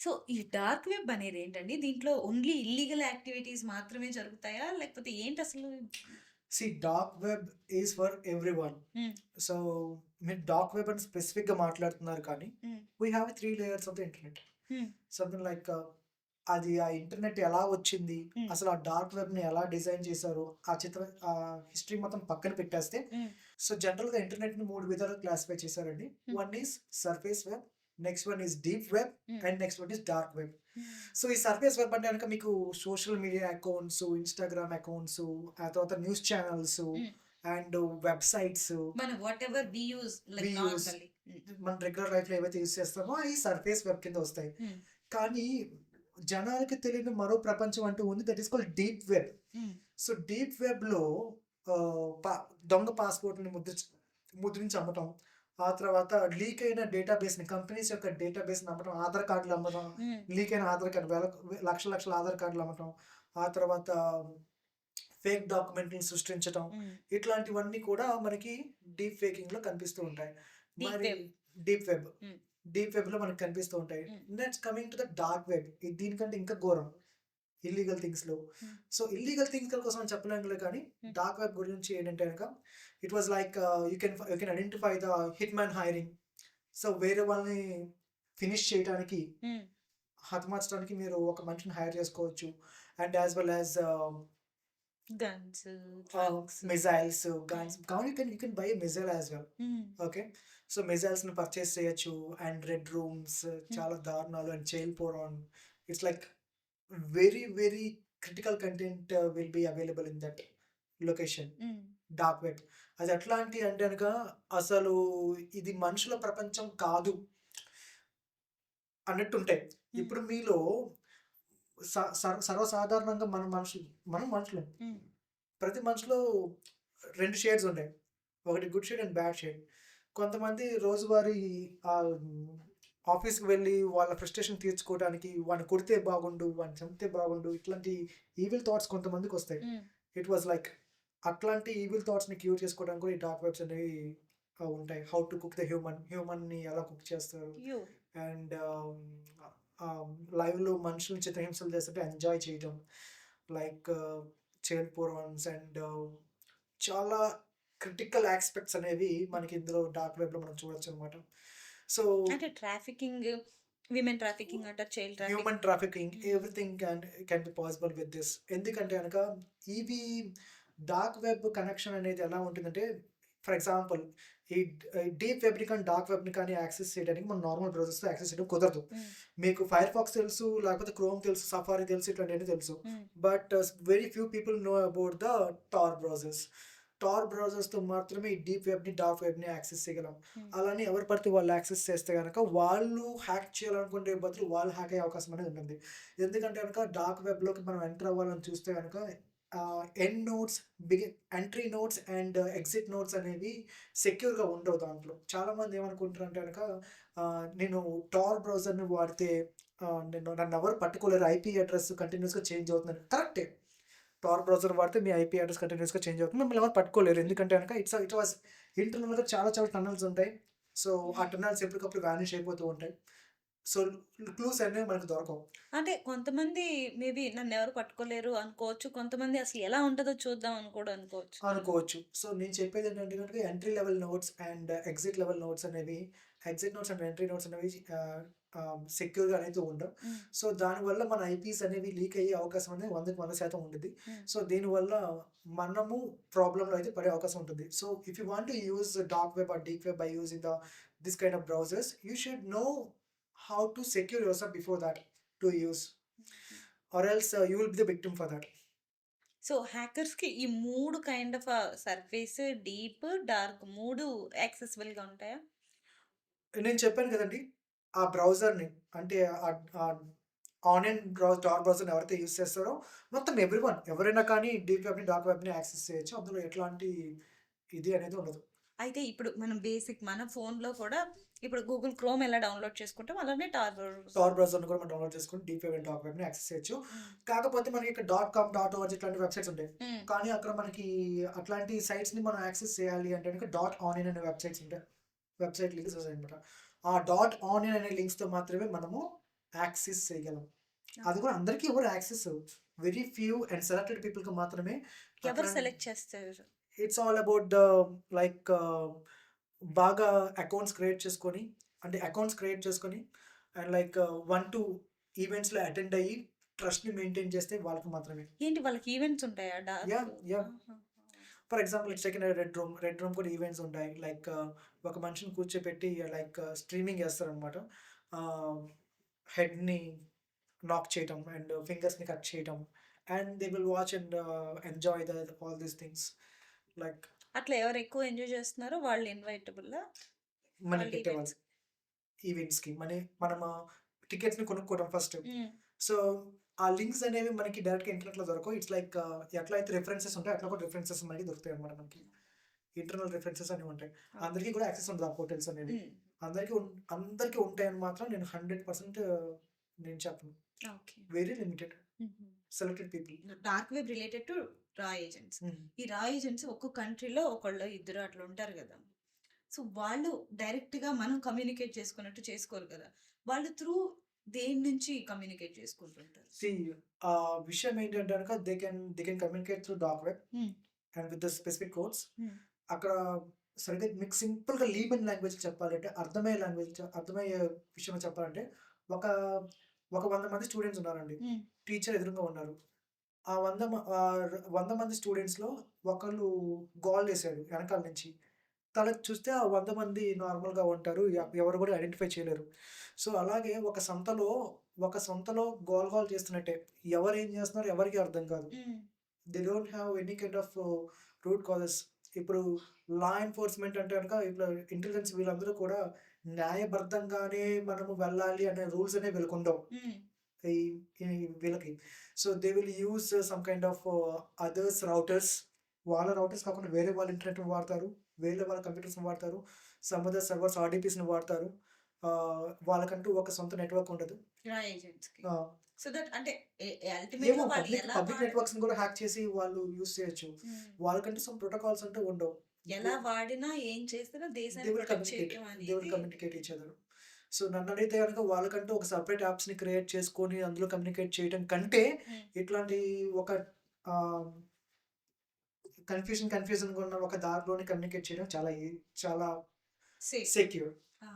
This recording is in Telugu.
సో, ఈ డార్క్ వెబ్ అనేదేంటండి? దీంట్లో ఓన్లీ ఇల్లీగల్ యాక్టివిటీస్ మాత్రమే జరుగుతాయా? లేకపోతే ఏంటసలు? Dark web is for everyone. Hmm. So, మీరు డార్క్ వెబ్ అని స్పెసిఫిక్‌గా మాట్లాడుతున్నారు కానీ, hmm. We have 3 layers of the internet. Hmm. Something like అది ఆ ఇంటర్నెట్ ఎలా వచ్చింది? హ్మ్. అసలు ఆ డార్క్ వెబ్‌ని ఎలా డిజైన్ చేశారు? హిస్టరీ మొత్తం పక్కన పెట్టేస్తే, హ్మ్. సో, జనరల్‌గా ఇంటర్నెట్‌ని 3 విధాలుగా క్లాసిఫై చేశారండి. Hmm. One is surface web, next one is deep web, hmm. And next one is dark web. Hmm. So, ఈ సర్ఫేస్ వెబ్ అంటే గనక మీకు social media accounts, Instagram accounts, ఆ తర్వాత news channels hmm. And websites మనం whatever we use we like use normally. Hmm. మన రెగ్యులర్ లైఫ్‌లో ఏవైతే యూజ్ చేస్తామో అయి సర్ఫేస్ వెబ్ కింద వస్తాయి. హ్మ్. కానీ జనాలకి తెలియని మరో ప్రపంచం అంటూ ఉంది. That is called deep web. Hmm. So, deep వెబ్‌లో ఆహ్, ప దొంగ పాస్‌పోర్ట్‌లని ముద్రించి అమ్మటం. ఆ తర్వాత లీక్ అయిన డేటాబేస్‌ని కంపెనీస్ యొక్క డేటాబేస్‌ని అమ్మటం. ఆధార్ కార్డ్‌లు అమ్మటం. హ్మ్. లీక్ అయిన ఆధార్ కార్డ్ లక్షల లక్షల ఆధార్ కార్డ్‌లు అమ్మటం. ఆ తర్వాత ఫేక్ డాక్యుమెంట్‌లని సృష్టించటం. హ్మ్. ఇట్లాంటివన్నీ కూడా మనకి డీప్ ఫేకింగ్‌లో కనిపిస్తూ ఉంటాయి. డీప్ మరి వెబ్. Deep web. హ్మ్. డీప్ వెబ్‌లో మనకు కనిపిస్తూ ఉంటాయి. హ్మ్. Next coming to the dark web. దీనికంటే ఇంకా ఘోరం. ఇల్లీగల్ థింగ్స్‌లో. హ్మ్. సో, ఇల్లీగల్ థింగ్స్ కోసం చెప్పలేనులే కానీ, హ్మ్. డార్క్ వెబ్ గురించి ఏంటంటే గనక, it was like you can identify the hit man hiring. So, వేరే వాళ్ళని ఫినిష్ చేయటానికి, హ్మ్. హతమార్చడానికి మీరు ఒక మనిషిని హైర్ చేసుకోవచ్చు. And as well as guns, drugs. Missiles, hmm. Guns. You can buy a missile as well. Hmm. Okay. So, మిసైల్స్‌ని పర్చేస్ చేయొచ్చు. And red rooms, hmm. చాలా దారుణాలు and child porn. It's like very critical content will be available in that location. Hmm. Dark web. అది ఎట్లాంటి అంటే గనక అసలు ఇది మనుషుల ప్రపంచం కాదు అన్నట్టుంటాయి. హ్మ్. ఇప్పుడు మీలో స సర్ సర్వసాధారణంగా మనం మనుషులం. హ్మ్. ప్రతి మనిషిలో 2 షేడ్స్ ఉంటాయి. ఒకటి good shade and bad shade. కొంతమంది రోజువారీ ఆహ్, ఆఫీస్‌కి వెళ్లి వాళ్ళ ఫ్రస్ట్రేషన్ తీర్చుకోవడానికి వాడిని కొడితే బాగుండు, వాడిని చంపితే బాగుండు ఇట్లాంటి ఈవిల్ థాట్స్ కొంతమందికొస్తాయి. హ్మ్. ఇట్ వాస్ లైక్ అట్లాంటి ఈవిల్ థాట్స్‌ని క్యూర్ చేసుకోవడానికి కూడా ఈ డార్క్ వెబ్స్ అనేవి ఉంటాయి. హౌ టు కుక్ ద హ్యూమన్‌ని ఎలా కుక్ చేస్తారు. యు. అండ్ ఆహ్, లైవ్‌లో మనుషుల్ని చిత్రహింసలు చేస్తుంటే ఎంజాయ్ చేయటం. లైక్ చైల్డ్ పోర్న్స్ అండ్ చాలా క్రిటికల్ యాస్పెక్ట్స్ అనేవి మనకి ఇందులో డార్క్ వెబ్‌లో మనం చూడొచ్చనమాట. సో, అంటే ట్రాఫికింగ్, విమెన్ ట్రాఫికింగ్ అంటారు. Child human trafficking. ట్రాఫికింగ్ హ్మ్. Everything can be possible with this. ఎందుకంటే గనక ఇవి డార్క్ వెబ్ కనెక్షన్ అనేది ఎలా ఉంటుందంటే, ఫర్ ఎగ్జాంపుల్ ఈ డీప్ వెబ్‌ని కానీ, డార్క్ వెబ్‌ని కానీ యాక్సెస్ చేయడానికి మనం నార్మల్ బ్రౌజర్స్‌తో యాక్సెస్ చేయడం కుదరదు. హ్మ్. మీకు ఫైర్‌ఫాక్స్ తెలుసు, లేకపోతే క్రోమ్ తెలుసు, సఫారీ తెలుసు, ఇట్లాంటివన్నీ తెలుసు. Hmm. But very few people know about the tor browsers. Tor బ్రౌజర్స్‌తో మాత్రమే ఈ డీప్ వెబ్‌ని, డార్క్ వెబ్‌ని యాక్సెస్ చేయగలం. హ్మ్. అలానే ఎవరు పడితే వాళ్ళు యాక్సెస్ చేస్తే గనక వాళ్ళు హ్యాక్ చేయాలనుకునే బదులు వాళ్ళు హ్యాక్ అయ్యే అవకాశం అనేది ఉంటుంది. ఎందుకంటే గనక డార్క్ వెబ్‌లోకి మనం ఎంటర్ అవ్వాలని చూస్తే గనక end notes, entry notes and exit notes అనేవి సెక్యూర్‌గా ఉండవు దాంట్లో. చాలామంది ఏమనుకుంటారంటే గనక నేను టార్ బ్రౌజర్‌ని వాడితే నన్నెవరు పట్టుకోలేరు. ఐపీ అడ్రెస్ కంటిన్యూయస్‌గా చేంజ్ అవుతుందని. కరెక్టే. టార్ బ్రౌజర్ వాడితే మీ ఐపీ అడ్రెస్ కంటిన్యూయస్‌గా చేంజ్ అవుతుంది. మిమ్మల్ని ఎవరు పట్టుకోలేరు. హ్మ్. ఎందుకంటే గనక ఇట్ వాస్ ఇంటర్నల్‌గా చాలా చాలా టన్నెల్స్ ఉంటాయి. సో, ఆ హ్మ్. టన్నెల్స్ ఎప్పటికప్పుడు వానిష్ అయిపోతూ ఉంటాయి. సో, క్లూస్ అనేవి మనకు దొరకవు. అంటే కొంతమంది మేబీ నన్నెవరు పట్టుకోలేరు అనుకోవచ్చు. కొంతమంది అసలు ఎలా ఉంటదో చూద్దాం అని కూడా అనుకోవచ్చు. అనుకోవచ్చు. సో, నేను చెప్పేదేంటంటే గనుక entry level notes and exit level notes అనేవి, exit notes and entry notes అనేవి ఆహ్, సెక్యూర్‌గా అయితే ఉండవు. హ్మ్. సో, దానివల్ల మన ఐపీస్ అనేవి లీక్ అయ్యే అవకాశం అనేది 100కి 100% ఉండిద్ది. హ్మ్. సో, దీనివల్ల మనము ప్రాబ్లమ్‌లో అయితే పడే అవకాశం ఉంటుంది. So, if you want to use dark web or deep web by using this kind of browsers, you should know how to secure yourself before that to use. హుహు. Or else you will be the victim for that. So, హ్యాకర్స్‌కి ఈ 3 kind of surface, deep, dark 3 యాక్సెసిబుల్‌గా ఉంటాయా? నేను చెప్పాను కదండీ! ఆ బ్రౌజర్‌ని అంటే ఆహ్, ఆనియన్ టార్ బ్రౌజర్‌ని ఎవరైతే యూజ్ చేస్తారో మొత్తం ఎవరైనా కానీ డీప్ వెబ్‌ని, డార్క్ వెబ్‌ని యాక్సెస్ చేయొచ్చు. అందులో ఎట్లాంటి ఇది అనేది ఉండదు. అయితే ఇప్పుడు మనం బేసిక్ మన ఫోన్‌లో కూడా ఇప్పుడు గూగుల్ క్రోమ్ ఎలా డౌన్‌లోడ్ చేసుకుంటామో అలానే టార్ బ్రౌజర్స్. టార్ బ్రౌజర్‌ని కూడా మనం డౌన్‌లోడ్ చేసుకొని డీప్ వెబ్ అండ్ డార్క్ వెబ్‌ని యాక్సెస్ చేయొచ్చు. హ్మ్. కాకపోతే మనకి ఇక్కడ .com, .org ఇట్లాంటి వెబ్‌సైట్స్ ఉంటాయి. హ్మ్. కానీ అక్కడ మనకి అట్లాంటి సైట్స్‌ని మనం యాక్సెస్ చేయాలి అంటే గనుక .onion అనే వెబ్‌సైట్స్ ఉంటాయి. వెబ్‌సైట్ లింక్స్ వస్తాయన్నమాట. ఆ .onion అనే లింక్స్‌తో మాత్రమే మనము యాక్సెస్ చేయగలం. ఆ! అది కూడా అందరికీ ఎవరు access very few and selected పీపుల్‌కి మాత్రమే ఎవరు అట్లా. సెలెక్ట్ చేస్తారు? It's all about the like బాగా అకౌంట్స్ క్రియేట్ చేసుకొని, అంటే అకౌంట్స్ క్రియేట్ చేసుకొని అండ్ లైక్ 1, 2 ఈవెంట్స్‌లో అటెండ్ అయ్యి ట్రస్ట్‌ని మెయింటైన్ చేస్తే వాళ్ళకి మాత్రమే. ఏంటి వాళ్ళకి ఈవెంట్స్ ఉంటాయా డార్క్? యాహ్! యాహ్! ఆహాహా! For example let's take red room. Red room కూడా ఈవెంట్స్ ఉంటాయి. లైక్ ఒక మనిషిని కూర్చోపెట్టి లైక్ స్ట్రీమింగ్ చేస్తారనమాట. ఆహ్, హెడ్‌ని నాక్ చేయటం అండ్ ఫింగర్స్‌ని కట్ చేయటం. And they will watch and enjoy all these things. Like అట్లా ఎవరు ఎక్కువ ఎంజాయ్ చేస్తున్నారో వాళ్ళు ఇన్వైటబుల్లా? మనీ వాళ్ళ పెట్టేవాళ్ళు ఈవెంట్స్. ఈవెంట్స్‌కి. మనము టికెట్స్‌ని కొనుక్కోవడం ఫస్ట్. హ్మ్. సో, ఆ లింక్స్ అనేవి మనకి డైరెక్ట్‌గా ఇంటర్నెట్‌లో దొరకవు. ఇట్స్ లైక్ ఎట్లా అయితే రిఫరెన్సెస్ ఉంటాయో అట్లా కూడా రిఫరెన్సెస్ మనకి దొరుకుతాయన్నమాట మనకి. ఇంటర్నల్ రిఫరెన్సెస్ అనేవి ఉంటాయి. ఓకే. అందరికీ కూడా యాక్సెస్ ఉండదు ఆ పోర్టల్స్ అనేవి. హ్మ్. అందరికీ ఉంటాయని మాత్రం నేను 100% నేను చెప్పను. ఓకే. Very limited. హుహు. Selected people. Dark web related to రా ఏజెంట్స్. హ్మ్. ఈ రా ఏజెంట్స్ ఒక్కో కంట్రీలో ఒకళ్ళు, ఇద్దరు అట్లా ఉంటారు గదా! సో, వాళ్ళు డైరెక్ట్‌గా మనం కమ్యూనికేట్ చేసుకున్నట్టు చేసుకోరు కదా! వాళ్ళు త్రూ దేని నుంచి కమ్యూనికేట్ చేసుకుంటుంటారు? సీ విషయం ఏంటంటే గనక they can communicate through dark web hmm. And with the specific codes. Hmm. అక్కడ సరిగ్గా మీకు సింపుల్‌గా లీమన్ లాంగ్వేజ్‌లో చెప్పాలంటే, అర్థమయ్యే విషయంలో చెప్పాలంటే, ఒక ఒక 100 మంది స్టూడెంట్స్ ఉన్నారండి. హ్మ్. టీచర్ ఎదురుంగా ఉన్నారు. ఆ 100 మంది స్టూడెంట్స్‌లో ఒకళ్ళు గోలలేసాడు ఎనకాల నుంచి. తలెత్తి చూస్తే ఆ 100 మంది నార్మల్‌గా ఉంటారు. ఎవరు కూడా ఐడెంటిఫై చేయలేరు. సో, అలాగే ఒక సంతలో గోల చేస్తున్నట్టే. ఎవరేం చేస్తున్నారో ఎవరికీ అర్థం కాదు. హ్మ్. They don't have any kind of root causes. ఇప్పుడు లా ఎన్ఫోర్స్‌మెంట్ అంటే గనక ఇప్పుడు ఇంటెలిజెన్స్ వీళ్ళందరూ కూడా న్యాయబద్ధంగానే మనము వెళ్ళాలి అనే రూల్స్ అనేవి వీళ్ళకుండవు. హ్మ్. ఈ ఈ వీళ్ళకి. So, they will use some kind of others routers. వాళ్ళ రౌటర్స్ కాకుండా వేరే వాళ్ళ ఇంటర్నెట్‌ని వాడతారు. వేరే వాళ్ళ కంప్యూటర్స్‌ని వాడతారు. సమ్ అదర్ సర్వర్స్ ఆర్‌డిపిస్‌ని వాడతారు. వాళ్ళకంటూ ఒక సొంత నెట్వర్క్ ఉండదు. రా ఏజెంట్స్‌కి. ఆ! సో దట్ అంటే ఏమో అల్టిమేట్‌గా వాళ్ళు పబ్లిక్ ఎలా పబ్లిక్ నెట్వర్క్స్‌ని కూడా హ్యాక్ చేసి వాళ్ళు యూజ్ చేయొచ్చు. హ్మ్. వాళ్ళకంటూ సమ్ ప్రోటోకాల్స్ అంటూ ఉండవు. ఎలా వాడినా, ఏం చేసినా దే దేశాన్ని విల్ ప్రొటెక్ట్ కమ్యూనికేట్. చేయటం దే విల్ అనేది కమ్యూనికేట్ ఈచ్ అదర్. సో, నన్నడిగితే గనుక వాళ్ళకంటూ ఒక సెపరేట్ యాప్స్‌ని క్రియేట్ చేసుకొని అందులో కమ్యూనికేట్ చేయటం కంటే, హ్మ్. ఇట్లాంటి ఒక ఆహ్, కన్‌ఫ్యూజన్‌గా ఉన్న ఒక దారిలోనే కమ్యూనికేట్ చేయడం చాలా చాలా సేఫ్. సెక్యూర్. ఆ!